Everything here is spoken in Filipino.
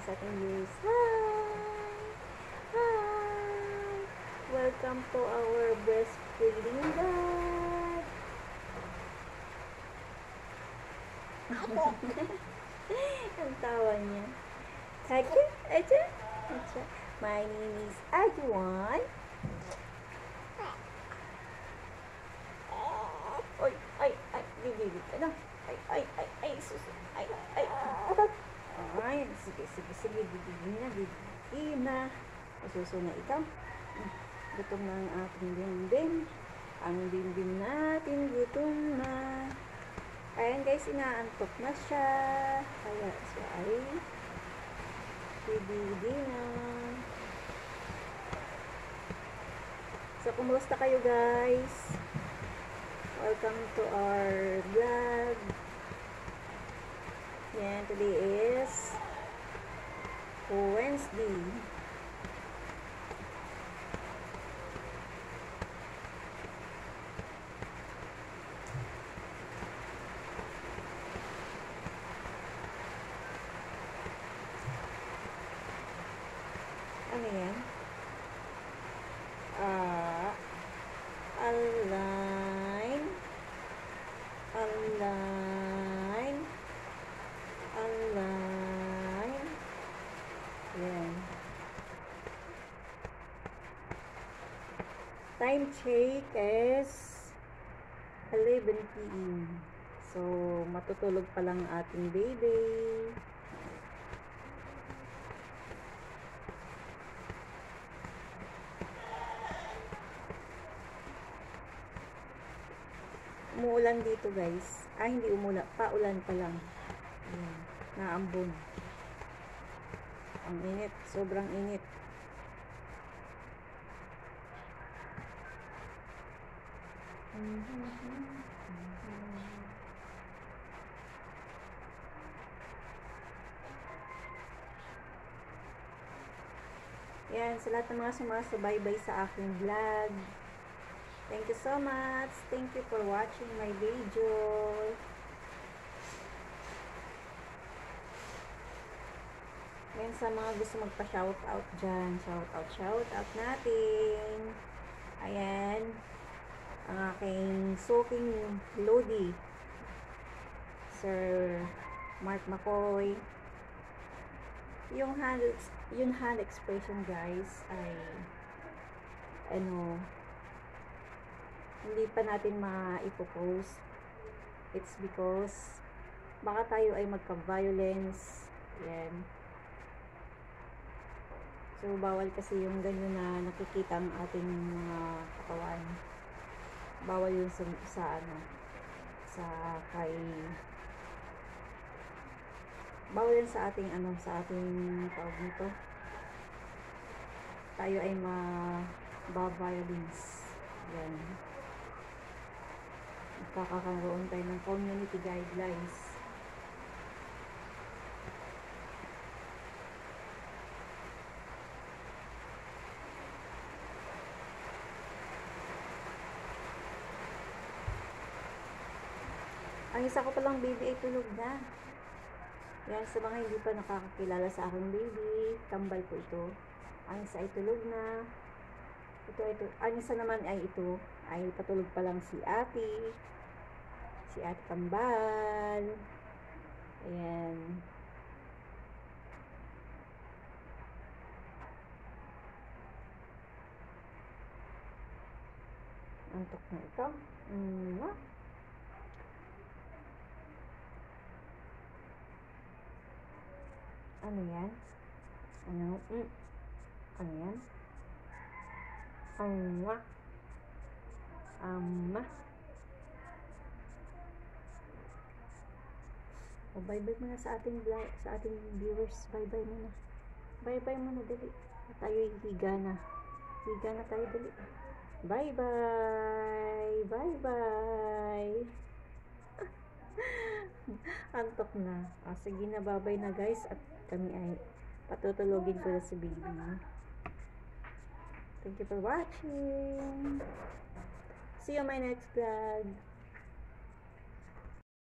sa ating viewers. Hi! Hi! Welcome to our breastfeeding vlog. Ang tawa niya. Acha, acha, acha. My name is Adjuan. Ay, ay, ay, bibili ka na. Ay, suso. Ay. Ay, sige, bibili na. Suso na ikaw. Gutom na ang ating bimbing. Ang bimbing natin gutom na. Ayan guys, inaantok na siya. Kaya siya ay bibili na. So, kumusta kayo guys? Welcome to our vlog. Yan, today is Wednesday. Ano yan? Align. Yan. Time check is 11 p.m. So, matutulog pa lang ating baby. Umuulan dito guys. Hindi umulan. Paulan pa lang. Ayan. Naambon. Ang init. Sobrang init. Yan. Sa lahat ng mga sumasubaybay sa aking vlog. Thank you so much. Thank you for watching my video. Yan sa mga gusto magpa-shoutout dyan. Shoutout natin. Ayan. Ang aking soaking Lodi. Sir Mark McCoy. Yung hand expression guys ay hindi pa natin maipopost. It's because baka tayo ay magka-violence. Yan. So, bawal kasi yung ganyan na nakikita ang ating mga katawan. Bawal yun bawal yun sa ating tawag nito. Tayo ay ma-violence. Yan. Magkakaroon tayo ng community guidelines. Ang isa ko palang baby ay tulog na. Yan, sa mga hindi pa nakakakilala sa aking baby, tambal po ito. Ang isa ay tulog na. Ito. Ang isa naman ay ito. Ay patulog pa lang si ate. Si ate Kambal. Ayan. Antok na ito. Ano yan? Ano yan? Bye-bye muna sa ating viewers. Bye-bye muna. Bye-bye muna, dali. Tayo higa na. Higa na tayo, dali. Bye-bye. Bye-bye. Antok na. Sige na, bye-bye na guys. At kami ay patutulogin ko na si baby. Thank you for watching. See you on my next vlog.